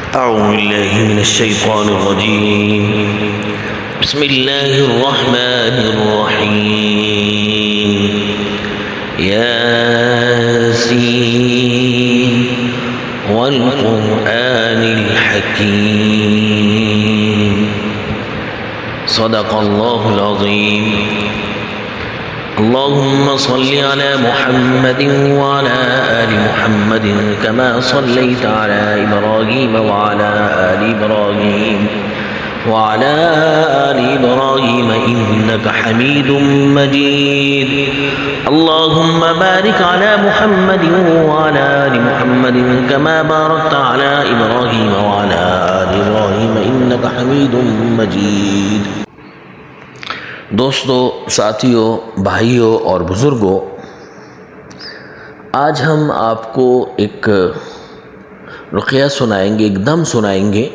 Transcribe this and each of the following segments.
أعوذ بالله من الشيطان الرجيم. بسم الله الرحمن الرحيم. ياسين والقرآن الحكيم. صدق الله العظيم. اللهم صل على محمد وعلى آل محمد كما صليت على إبراهيم وعلى آل إبراهيم إنك حميد مجيد. اللهم بارك على محمد وعلى آل محمد كما باركت على إبراهيم وعلى آل إبراهيم إنك حميد مجيد. دوستو، ساتھیوں، بھائیوں اور بزرگوں، آج ہم آپ کو ایک رقیہ سنائیں گے، ایک دم سنائیں گے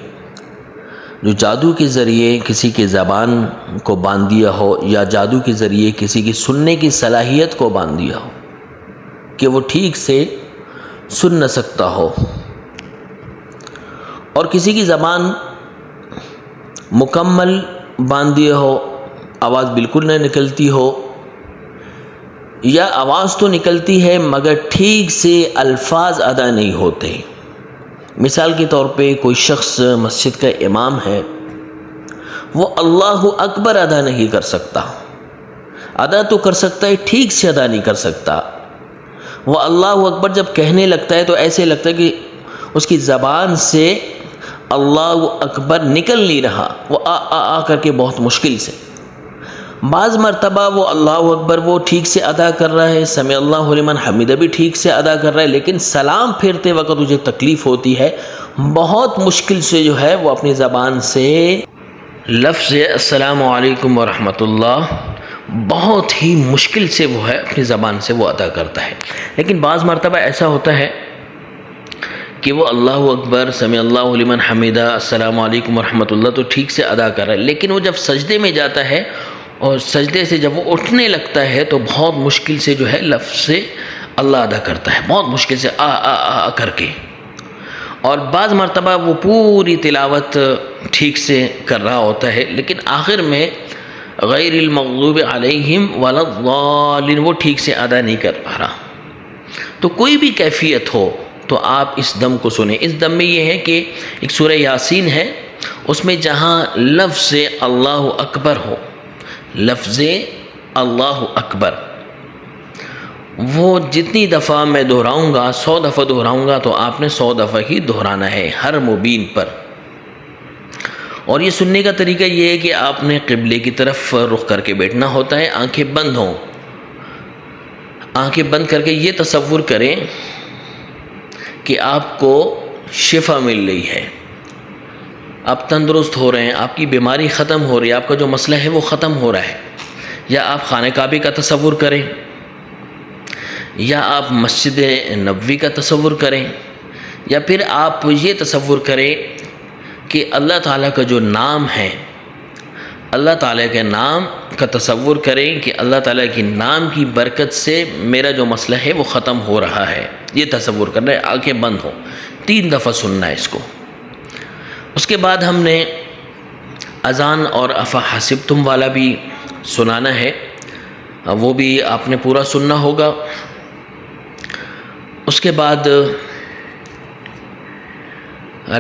جو جادو کے ذریعے کسی کی زبان کو باندھ دیا ہو، یا جادو کے ذریعے کسی کی سننے کی صلاحیت کو باندھ دیا ہو کہ وہ ٹھیک سے سن نہ سکتا ہو، اور کسی کی زبان مکمل باندھ دیا ہو، آواز بالکل نہ نکلتی ہو، یا آواز تو نکلتی ہے مگر ٹھیک سے الفاظ ادا نہیں ہوتے. مثال کے طور پہ کوئی شخص مسجد کا امام ہے، وہ اللہ اکبر ادا نہیں کر سکتا، ادا تو کر سکتا ہے، ٹھیک سے ادا نہیں کر سکتا. وہ اللہ اکبر جب کہنے لگتا ہے تو ایسے لگتا ہے کہ اس کی زبان سے اللہ اکبر نکل نہیں رہا، وہ آ کر کے بہت مشکل سے. بعض مرتبہ وہ اللہ اکبر وہ ٹھیک سے ادا کر رہا ہے، سمع اللہ لمن حمدہ بھی ٹھیک سے ادا کر رہا ہے، لیکن سلام پھیرتے وقت مجھے تکلیف ہوتی ہے، بہت مشکل سے جو ہے وہ اپنی زبان سے لفظ السلام علیکم ورحمۃ اللہ بہت ہی مشکل سے وہ ہے اپنی زبان سے وہ ادا کرتا ہے. لیکن بعض مرتبہ ایسا ہوتا ہے کہ وہ اللہ اکبر، سمع اللہ لمن حمدہ، السلام علیکم ورحمۃ اللہ تو ٹھیک سے ادا کر رہا ہے، لیکن وہ جب سجدے میں جاتا ہے اور سجدے سے جب وہ اٹھنے لگتا ہے تو بہت مشکل سے جو ہے لفظ سے اللہ ادا کرتا ہے، بہت مشکل سے آ کر کے. اور بعض مرتبہ وہ پوری تلاوت ٹھیک سے کر رہا ہوتا ہے، لیکن آخر میں غیر المغضوب علیہم ولا الضالین وہ ٹھیک سے ادا نہیں کر پا رہا. تو کوئی بھی کیفیت ہو تو آپ اس دم کو سنیں. اس دم میں یہ ہے کہ ایک سورہ یاسین ہے، اس میں جہاں لفظ اللہ اکبر ہو، لفظ اللہ اکبر، وہ جتنی دفعہ میں دہراؤں گا، 100 دفعہ دہراؤں گا، تو آپ نے 100 دفعہ ہی دہرانا ہے ہر مبین پر. اور یہ سننے کا طریقہ یہ ہے کہ آپ نے قبلے کی طرف رخ کر کے بیٹھنا ہوتا ہے، آنکھیں بند ہوں. آنکھیں بند کر کے یہ تصور کریں کہ آپ کو شفا مل رہی ہے، آپ تندرست ہو رہے ہیں، آپ کی بیماری ختم ہو رہی ہے، آپ کا جو مسئلہ ہے وہ ختم ہو رہا ہے. یا آپ خانہ کعبے کا تصور کریں، یا آپ مسجد نبوی کا تصور کریں، یا پھر آپ یہ تصور کریں کہ اللہ تعالیٰ کا جو نام ہے، اللہ تعالیٰ کے نام کا تصور کریں کہ اللہ تعالیٰ کے نام کی برکت سے میرا جو مسئلہ ہے وہ ختم ہو رہا ہے. یہ تصور کرنا ہے، آنکھیں بند ہوں، 3 دفعہ سننا ہے اس کو. اس کے بعد ہم نے اذان اور افحسبتم والا بھی سنانا ہے، وہ بھی آپ نے پورا سننا ہوگا. اس کے بعد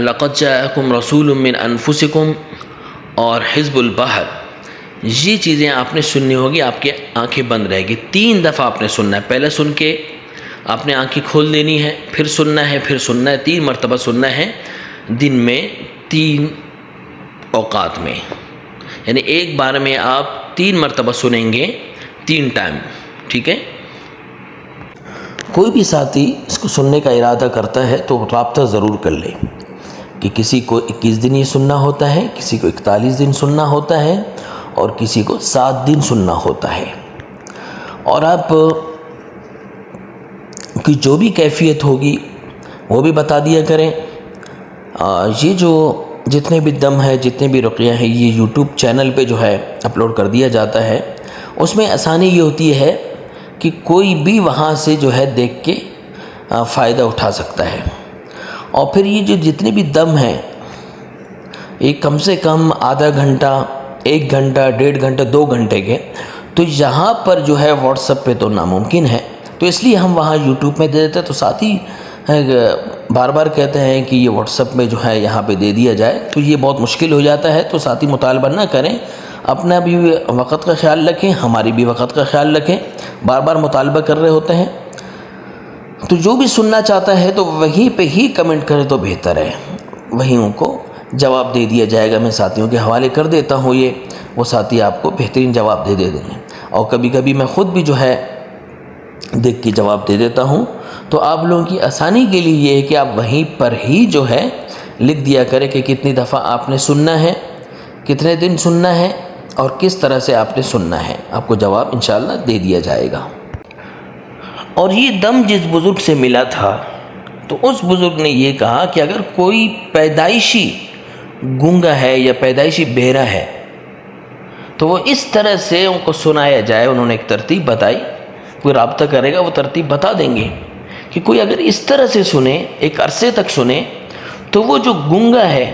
لقد جاءکم رسول من انفسکم اور حزب البحر، یہ چیزیں آپ نے سننی ہوگی، آپ کی آنکھیں بند رہے گی. 3 دفعہ آپ نے سننا ہے، پہلے سن کے آپ نے آنکھیں کھول دینی ہے، پھر سننا ہے، پھر سننا ہے، 3 مرتبہ سننا ہے دن میں 3 اوقات میں. یعنی ایک بار میں آپ 3 مرتبہ سنیں گے، 3 ٹائم. ٹھیک ہے؟ کوئی بھی ساتھی اس کو سننے کا ارادہ کرتا ہے تو رابطہ ضرور کر لے کہ کسی کو 21 دن یہ سننا ہوتا ہے، کسی کو 41 دن سننا ہوتا ہے، اور کسی کو 7 دن سننا ہوتا ہے. اور آپ کی جو بھی کیفیت ہوگی وہ بھی بتا دیا کریں. یہ جو جتنے بھی دم ہے، جتنے بھی رقیہ ہیں، یہ یوٹیوب چینل پہ جو ہے اپلوڈ کر دیا جاتا ہے. اس میں آسانی یہ ہوتی ہے کہ کوئی بھی وہاں سے جو ہے دیکھ کے فائدہ اٹھا سکتا ہے. اور پھر یہ جو جتنے بھی دم ہیں ایک کم سے کم آدھا گھنٹہ، 1 گھنٹہ، 1.5 گھنٹہ، 2 گھنٹے کے، تو یہاں پر جو ہے واٹس ایپ پہ تو ناممکن ہے، تو اس لیے ہم وہاں یوٹیوب میں دے دیتے ہیں۔ تو ساتھی بار بار کہتے ہیں کہ یہ واٹس ایپ میں جو ہے یہاں پہ دے دیا جائے، تو یہ بہت مشکل ہو جاتا ہے، تو ساتھی مطالبہ نہ کریں، اپنا بھی وقت کا خیال رکھیں، ہماری بھی وقت کا خیال رکھیں، بار بار مطالبہ کر رہے ہوتے ہیں۔ تو جو بھی سننا چاہتا ہے تو وہیں پہ ہی کمنٹ کرے تو بہتر ہے، وہیں ان کو جواب دے دیا جائے گا۔ میں ساتھیوں کے حوالے کر دیتا ہوں، یہ وہ ساتھی آپ کو بہترین جواب دے دیں گے، اور کبھی کبھی میں خود بھی جو ہے دیکھ کے جواب دے دیتا ہوں۔ تو آپ لوگوں کی آسانی کے لیے یہ ہے کہ آپ وہیں پر ہی جو ہے لکھ دیا کریں کہ کتنی دفعہ آپ نے سننا ہے، کتنے دن سننا ہے، اور کس طرح سے آپ نے سننا ہے، آپ کو جواب انشاءاللہ دے دیا جائے گا۔ اور یہ دم جس بزرگ سے ملا تھا تو اس بزرگ نے یہ کہا کہ اگر کوئی پیدائشی گونگا ہے یا پیدائشی بہرا ہے تو وہ اس طرح سے ان کو سنایا جائے۔ انہوں نے ایک ترتیب بتائی، کوئی رابطہ کرے گا وہ ترتیب بتا دیں گے کہ کوئی اگر اس طرح سے سنے، ایک عرصے تک سنے، تو وہ جو گونگا ہے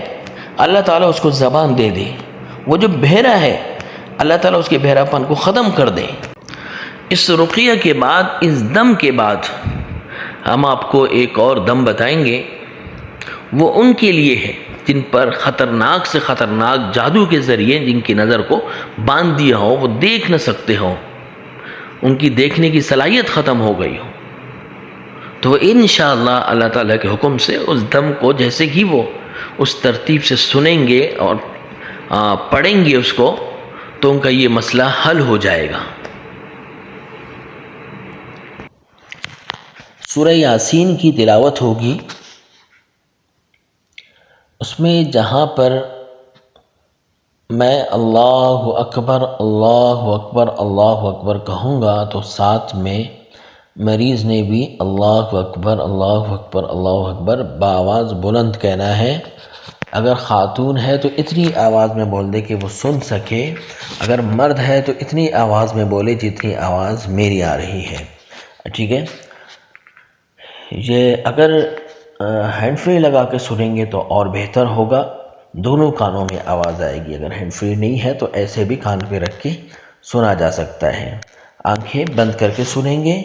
اللہ تعالیٰ اس کو زبان دے دے، وہ جو بہرا ہے اللہ تعالیٰ اس کے بہراپن کو ختم کر دے۔ اس رقیہ کے بعد، اس دم کے بعد ہم آپ کو ایک اور دم بتائیں گے، وہ ان کے لیے ہے جن پر خطرناک سے خطرناک جادو کے ذریعے جن کی نظر کو باندھ دیا ہو، وہ دیکھ نہ سکتے ہو، ان کی دیکھنے کی صلاحیت ختم ہو گئی ہو، تو وہ انشاءاللہ اللہ تعالیٰ کے حکم سے اس دم کو جیسے ہی وہ اس ترتیب سے سنیں گے اور پڑھیں گے اس کو، تو ان کا یہ مسئلہ حل ہو جائے گا۔ سورہ یاسین کی تلاوت ہوگی، اس میں جہاں پر میں اللہ اکبر اللہ اکبر اللہ اکبر کہوں گا تو ساتھ میں مریض نے بھی اللہ اکبر اللہ اکبر اللہ اکبر بآواز بلند کہنا ہے۔ اگر خاتون ہے تو اتنی آواز میں بول دے کہ وہ سن سکے، اگر مرد ہے تو اتنی آواز میں بولے جتنی آواز میری آ رہی ہے، ٹھیک ہے؟ یہ اگر ہینڈ فری لگا کے سنیں گے تو اور بہتر ہوگا، دونوں کانوں میں آواز آئے گی۔ اگر ہینڈ فری نہیں ہے تو ایسے بھی کان پہ رکھ کے سنا جا سکتا ہے۔ آنکھیں بند کر کے سنیں گے،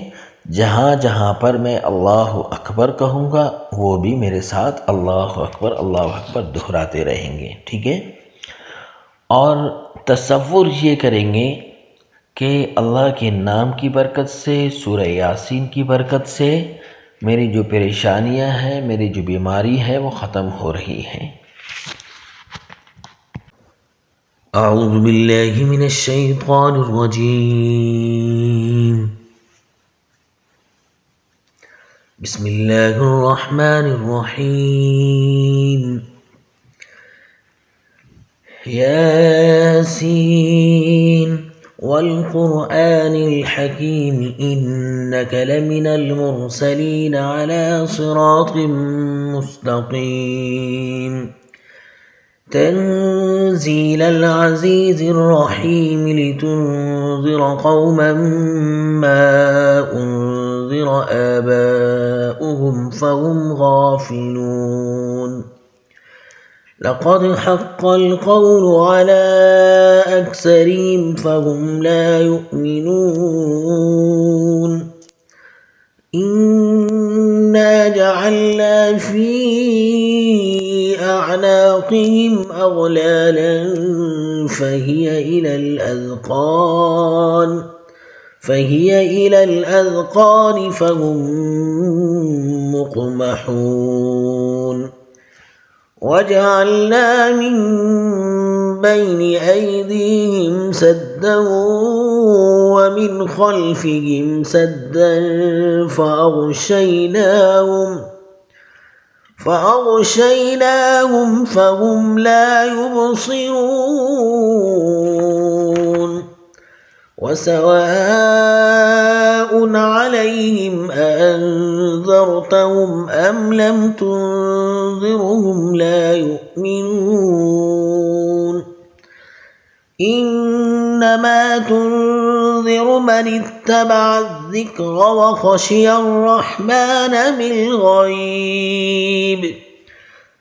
جہاں جہاں پر میں اللہ اکبر کہوں گا وہ بھی میرے ساتھ اللہ اکبر دہراتے رہیں گے، ٹھیک ہے؟ اور تصور یہ کریں گے کہ اللہ کے نام کی برکت سے، سورہ یاسین کی برکت سے میری جو پریشانیاں ہیں، میری جو بیماری ہے وہ ختم ہو رہی ہے۔ اعوذ باللہ من الشیطان الرجیم، بسم اللہ الرحمن الرحیم، یاسین والقرآن الحکیم انک لمن المرسلین علی صراط مستقیم، تنزیل العزیز الرحیم، لتنذر قوما ما انذر آباؤهم فهم غافلون، لقد حق القول على أكثرهم فهم لا يؤمنون، إنا جعلنا في أعناقهم أغلالا فهي إلى الأذقان فهم مقمحون، وجعلنا من بين أيديهم سدا ومن خلفهم سدا فأغشيناهم فهم لا يبصرون، وسواء عليهم أأنذرتهم أم لم تنذرهم لا يؤمنون، إنما تنذر من اتبع الذكر وخشي الرحمن بالغيب،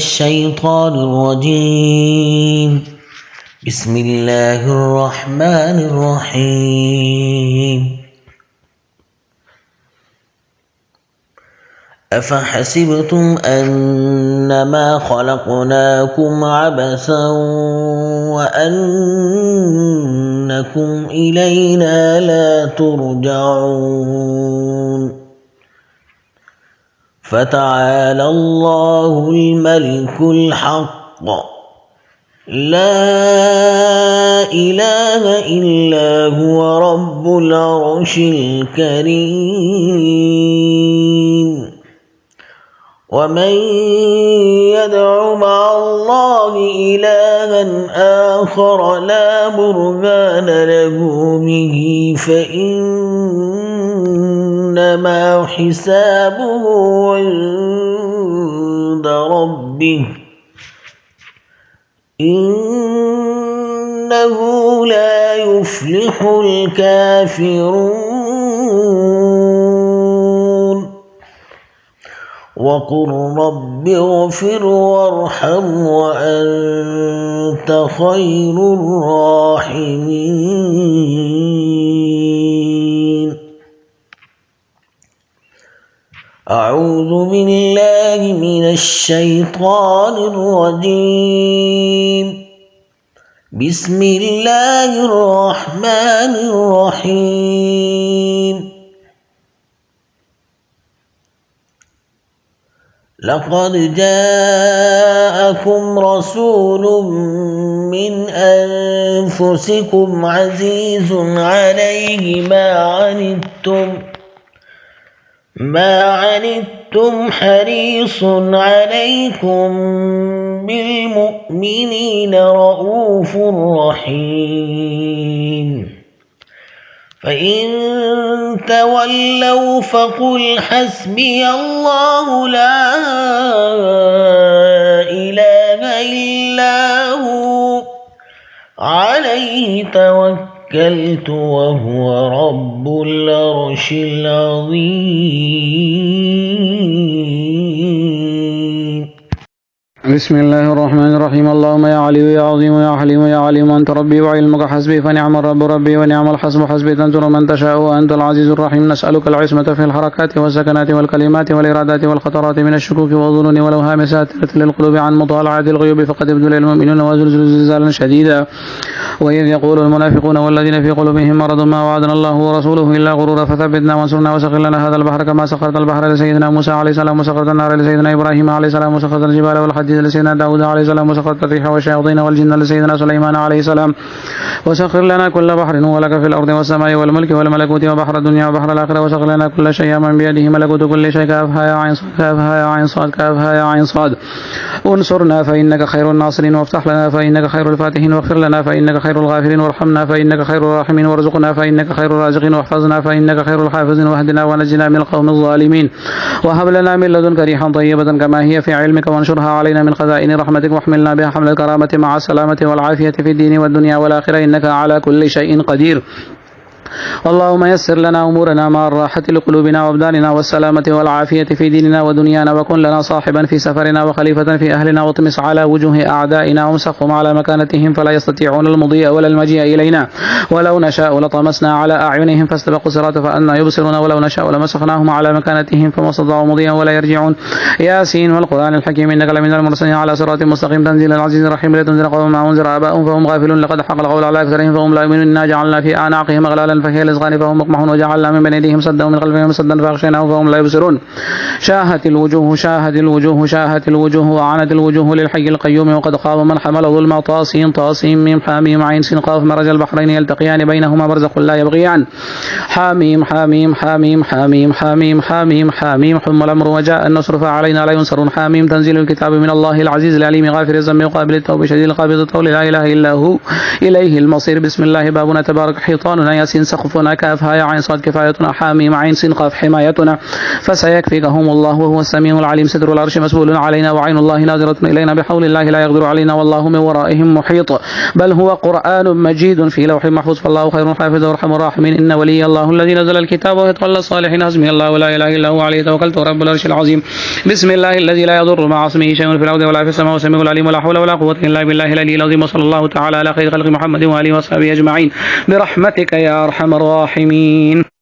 الشيطان الرجيم. بسم الله الرحمن الرحيم. أفحسبتم أنما خلقناكم عبثا وأنكم إلينا لا ترجعون. فتعالى الله الملك الحق لا إله إلا هو رب العرش الكريم. ومن يدع مع الله إلها آخر لا برهان له به فإنما حسابه عند ربه إنه لا يفلح الكافرون. وقل رب اغفر وارحم وأنت خير الراحمين. أعوذ بالله من الشيطان الرجيم. بسم الله الرحمن الرحيم. لقد جاءكم رسول من أنفسكم عزيز عليه ما عنتم حريص عليكم بالمؤمنين رؤوف رحيم. فإن تولوا فقل حسبي الله لا إله إلا هو عليه توكلت وهو رب العرش العظيم. بسم الله الرحمن الرحيم. اللهم يا علي يا عظيم يا حليم يا عليم أنت ربي وعلمك حسبي فنعم الرب ربي ونعم الحسب حسبي تنصر من تشاء وأنت العزيز الرحيم. نسألك العصمة في الحركات والسكنات والكلمات والإرادات والخطرات من الشكوك والظنون والأوهام ساترة للقلوب عن مطالعة الغيوب فقد ابتلي المؤمنون وزلزلوا زلزالا شديدا. وإذ يقول المنافقون والذين في قلوبهم مرض ما وعدنا الله ورسوله إلا غرورا فثبتنا وانصرنا وسخر لنا هذا البحر كما سخرت البحر لسيدنا موسى عليه السلام وسخرت النار لسيدنا إبراهيم عليه السلام وسخرت الجبال والحديد لسيدنا داود عليه السلام وسخرت الريح والشياطين والجن لسيدنا سليمان عليه السلام. وسخر لنا كل بحر ولك في الأرض والسماء والملك والملكوت وبحر الدنيا وبحر الآخرة. وسخر لنا كل شيء من بيده ملكوت كل شيء كافها يا عين صاد كافها يا عين صاد كافها يا عين صاد. انصرنا فإنك خير الناصرين وافتح لنا فإنك خير الفاتحين واغفر لنا فإنك خير الغافرين وارحمنا فإنك خير الراحمين وارزقنا فإنك خير الرازقين واحفظنا فإنك خير الحافظين واهدنا ونجنا من القوم الظالمين. وهب لنا من لدنك ريحا طيبة كما هي في علمك وانشرها علينا من خزائن رحمتك واحملنا بها حمل الكرامة مع السلامة والعافية في الدين والدنيا والآخرة إنك على كل شيء قدير. اللهم يسر لنا أمورنا مع الراحة لقلوبنا وأبداننا والسلامة والعافية في ديننا ودنيانا. وكن لنا صاحبا في سفرنا وخليفة في أهلنا واطمس على وجوه أعدائنا وامسخهم على مكانتهم فلا يستطيعون المضي ولا المجيء إلينا. ولو نشاء لطمسنا على أعينهم فاستبقوا الصراط فأنا يبصرون. ولو نشاء لمسخناهم على مكانتهم فما استطاعوا مضيا ولا يرجعون. ياسين والقرآن الحكيم إنك لمن المرسلين على صراط مستقيم تنزيل العزيز الرحيم لتنذر قوم ما أنذر آباؤهم فهم غافلون. لقد حق القول على أكثرهم فهم لا يؤمنون. إنا جعلنا في أعناقهم أغلالا فهي الأذقان فهم مقمحون وجعلنا من بين أيديهم سدا ومن خلفهم سدا فأغشيناهم فهم لا يبصرون. شاهت الوجوه شاهت الوجوه شاهت الوجوه وعنت الوجوه للحي القيوم وقد خاب من حمل ظلم طاسين طاسين ميم حاميم عين سين قاف مرج البحرين يلتقيان بينهما برزخ لا يبغيان. حاميم حاميم حاميم حاميم حاميم حاميم حاميم حم الأمر وجاء النصر فعلينا لا ينصرون. حاميم تنزيل الكتاب من الله العزيز العليم غافر الذنب وقابل التوب شديد القابض الطول لا إله إلا هو إليه المصير. بسم الله بابنا تبارك حيطاننا ياسين سقفنا كافها يا عين صاد كفايتنا حاميم عين سين قاف حمايتنا فسيكفيكهم الله وهو السميع العليم ستر العرش مسؤول علينا وعين الله ناظرة إلينا بحول الله لا يقدر علينا والله من ورائهم محيط بل هو قرآن مجيد في لوح محفوظ فالله خير حافظ وارحم الراحمين إن ولي الله الذي نزل الكتاب ويتولى الصالحين حسبي الله ولا إله إلا هو عليه توكلت رب العرش العظيم بسم الله الذي لا يضر مع اسمه شيء في الأرض ولا في السماء والسميع العليم ولا حول ولا قوة إلا بالله العلي العظيم وصلى الله تعالى على خير خلق محمد وآله وصحبه أجمعين برحمتك يا أرحم الراحمين.